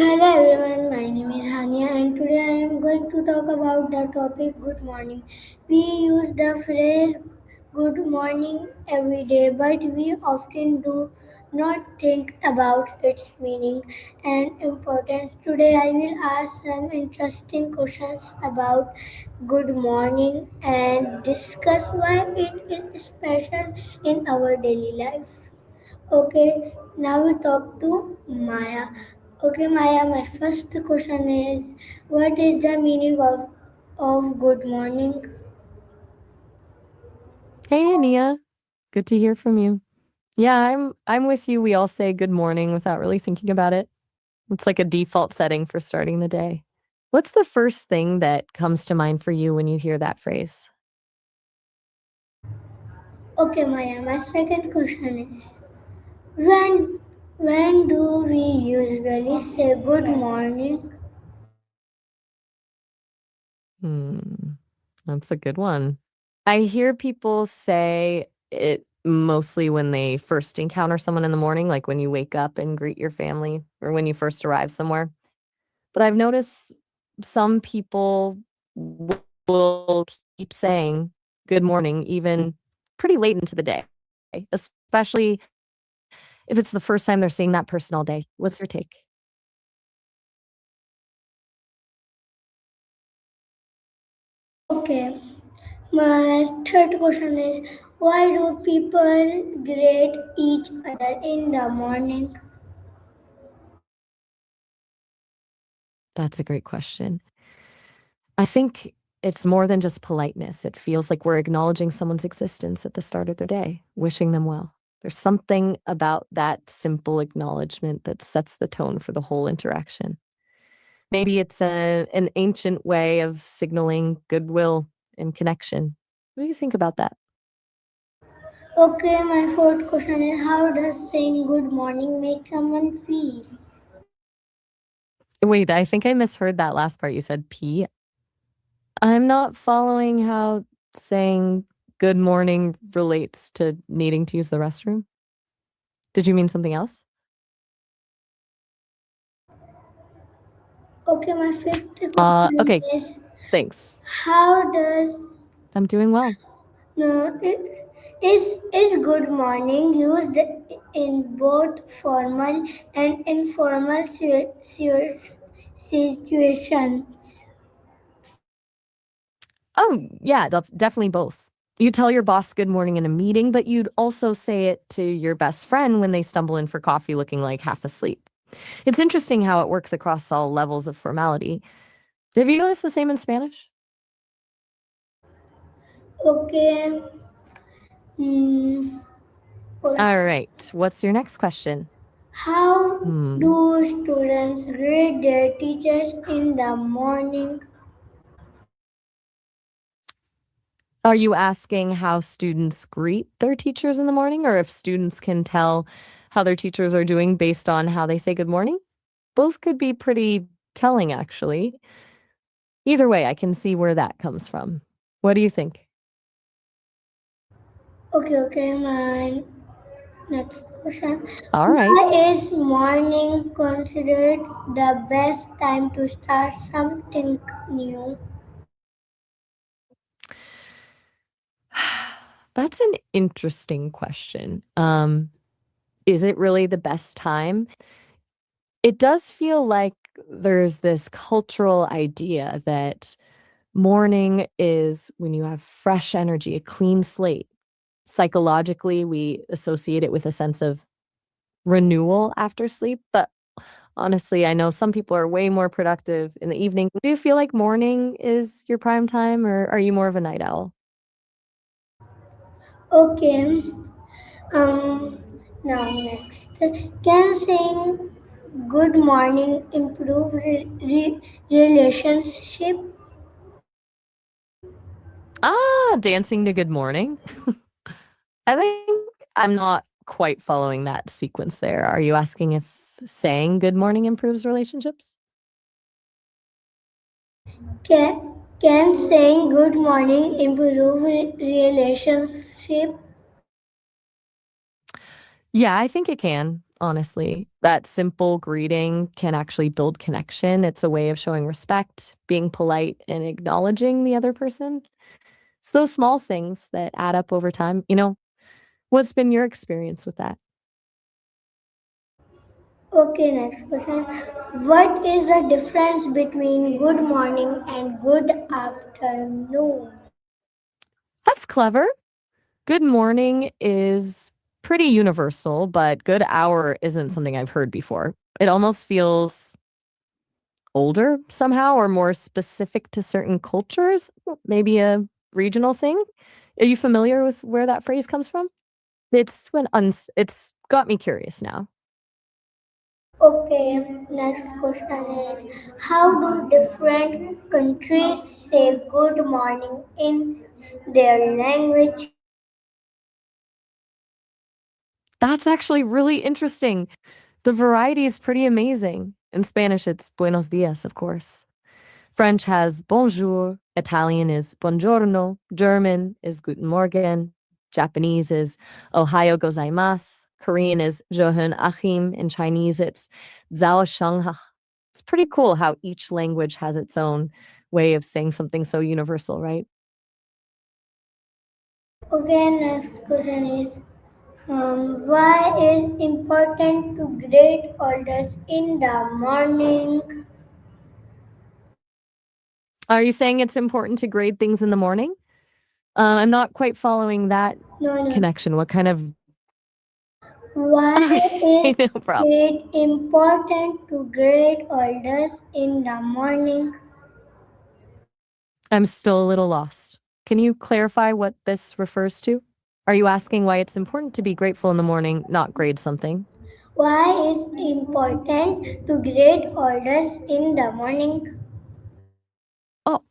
Hello everyone, my name is Hania and today I am going to talk about the topic good morning. We use the phrase good morning every day, but we often do not think about its meaning and importance. Today I will ask some interesting questions about good morning and discuss why it is special in our daily life. Okay, now we talk to Maya. Okay, Maya, my first question is what is the meaning of good morning? Hey, Hania. Good to hear from you. Yeah, I'm with you. We all say good morning without really thinking about it. It's like a default setting for starting the day. What's the first thing that comes to mind for you when you hear that phrase? Okay, Maya, my second question is when when do we usually say good morning? Hmm, that's a good one. I hear people say it mostly when they first encounter someone in the morning, like when you wake up and greet your family or when you first arrive somewhere. But I've noticed some people will keep saying good morning even pretty late into the day, especially if it's the first time they're seeing that person all day. What's your take? Okay, my third question is why do people greet each other in the morning? That's a great question. I think it's more than just politeness. It feels like we're acknowledging someone's existence at the start of their day, wishing them well. There's something about that simple acknowledgement that sets the tone for the whole interaction. Maybe it's an ancient way of signaling goodwill and connection. What do you think about that? Okay, my fourth question is how does saying good morning make someone feel? Wait, I think I misheard that last part. You said pee. I'm not following how saying good morning relates to needing to use the restroom. Did you mean something else? Okay, my fifth question Okay, is thanks. how does I'm doing well. is good morning used in both formal and informal situations? Oh, yeah, definitely both. You tell your boss good morning in a meeting, but you'd also say it to your best friend when they stumble in for coffee looking like half asleep. It's interesting how it works across all levels of formality. Have you noticed the same in Spanish? Okay. Hmm. All right. What's your next question? How Hmm. do students greet their teachers in the morning? Are you asking how students greet their teachers in the morning or if students can tell how their teachers are doing based on how they say good morning? Both could be pretty telling, actually. Either way, I can see where that comes from. What do you think? Okay, my next question. All right. Why is morning considered the best time to start something new? That's an interesting question. Is it really the best time? It does feel like there's this cultural idea that morning is when you have fresh energy, a clean slate. Psychologically, we associate it with a sense of renewal after sleep, but honestly, I know some people are way more productive in the evening. Do you feel like morning is your prime time, or are you more of a night owl? Okay. Um. Now next, can saying good morning improve relationship? Dancing to good morning. I think I'm not quite following that sequence there. Are you asking if saying good morning improves relationships? Can saying good morning improve relationship? Yeah, I think it can. honestly. That simple greeting can actually build connection. It's a way of showing respect, being polite, and acknowledging the other person. It's those small things that add up over time. What's been your experience with that? Okay, next question. What is the difference between good morning and good afternoon? That's clever. Good morning is pretty universal, but good hour isn't something I've heard before. It almost feels older somehow or more specific to certain cultures, maybe a regional thing. Are you familiar with where that phrase comes from? It's got me curious now. Okay, next question is how do different countries say good morning in their language? That's actually really interesting. The variety is pretty amazing. In Spanish, it's buenos dias, of course. French has bonjour, Italian is buongiorno, German is guten Morgen, Japanese is ohayo gozaimasu, Korean is johun achim, in Chinese it's zhao shanghai. It's pretty cool how each language has its own way of saying something so universal, right? Okay, next question is why is important to greet elders in the morning? Are you saying it's important to grade things in the morning? I'm not quite following that No, no. connection. What kind of Why Okay, is no problem. it important to greet elders in the morning? I'm still a little lost. Can you clarify what this refers to? Are you asking why it's important to be grateful in the morning, not grade something? Why is important to greet elders in the morning? Oh,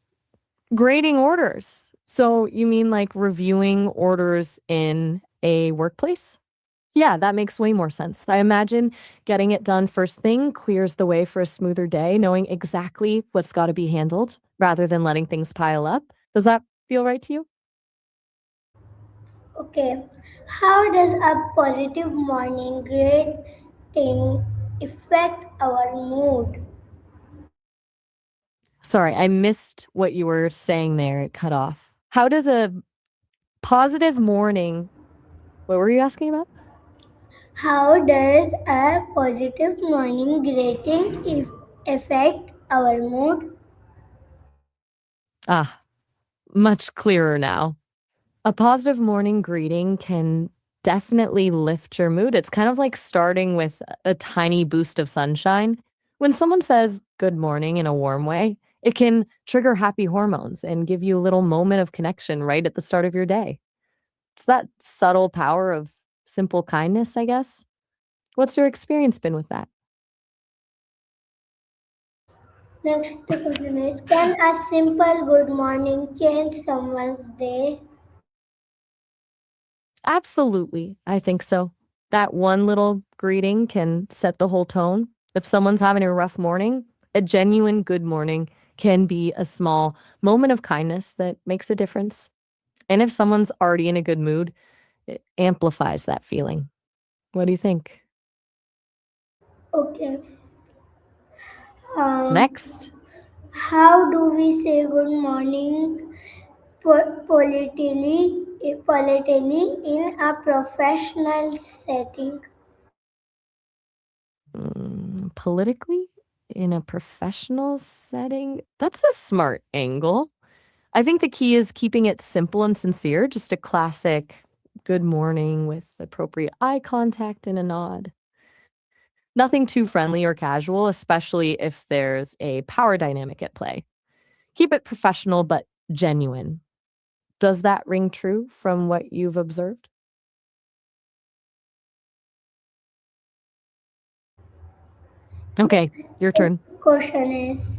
grading orders. So you mean like reviewing orders in a workplace? Yeah, that makes way more sense. I imagine getting it done first thing clears the way for a smoother day, knowing exactly what's got to be handled rather than letting things pile up. Does that feel right to you? Okay. How does a positive morning greeting affect our mood? Sorry, I missed what you were saying there. It cut off. How does a positive morning what were you asking about? How does a positive morning greeting affect our mood? Ah, much clearer now. A positive morning greeting can definitely lift your mood. It's kind of like starting with a tiny boost of sunshine. When someone says good morning in a warm way, it can trigger happy hormones and give you a little moment of connection right at the start of your day. It's that subtle power of simple kindness, I guess. What's your experience been with that? Next question is can a simple good morning change someone's day? Absolutely. I think so. That one little greeting can set the whole tone. If someone's having a rough morning, a genuine good morning can be a small moment of kindness that makes a difference. And if someone's already in a good mood, it amplifies that feeling. What do you think? Okay. Um, Next. how do we say good morning politely in a professional setting? Politically, in a professional setting, that's a smart angle. I think the key is keeping it simple and sincere, just a classic good morning with appropriate eye contact and a nod. Nothing too friendly or casual, especially if there's a power dynamic at play. Keep it professional but genuine. Does that ring true from what you've observed? Okay, your turn. Question is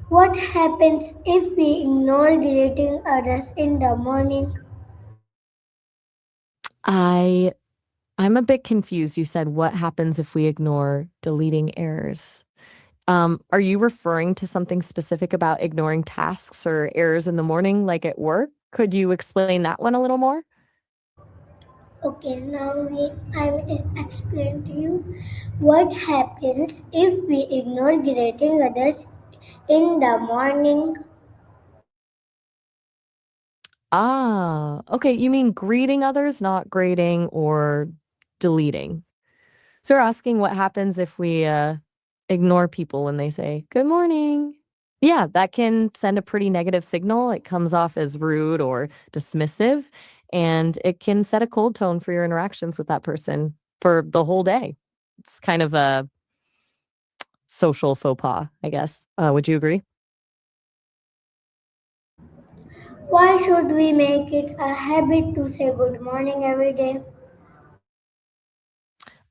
what happens if we ignore greeting others in the morning? I I'm a bit confused. You said what happens if we ignore deleting errors? Are you referring to something specific about ignoring tasks or errors in the morning, like at work? Could you explain that one a little more? Okay, now I will explain to you what happens if we ignore greeting others in the morning. Ah, okay. You mean greeting others, not grading or deleting. So you're asking what happens if we ignore people when they say good morning. Yeah, that can send a pretty negative signal. It comes off as rude or dismissive, and it can set a cold tone for your interactions with that person for the whole day. It's kind of a social faux pas, I guess. Would you agree? Why should we make it a habit to say good morning every day?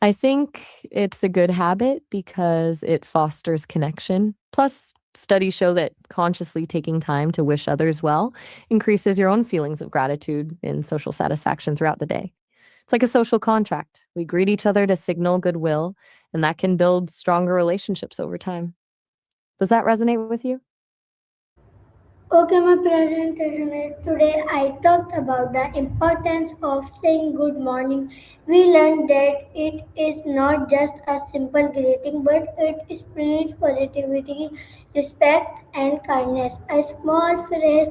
I think it's a good habit because it fosters connection. Plus, studies show that consciously taking time to wish others well increases your own feelings of gratitude and social satisfaction throughout the day. It's like a social contract. We greet each other to signal goodwill, and that can build stronger relationships over time. Does that resonate with you? Okay, my presentation is today I talked about the importance of saying good morning. We learned that it is not just a simple greeting, but it spreads positivity, respect, and kindness. A small phrase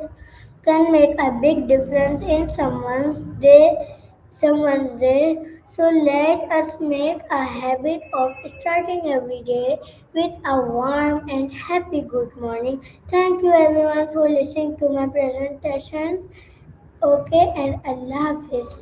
can make a big difference in someone's day. So let us make a habit of starting every day with a warm and happy good morning. Thank you everyone for listening to my presentation. Okay, and Allah Hafiz.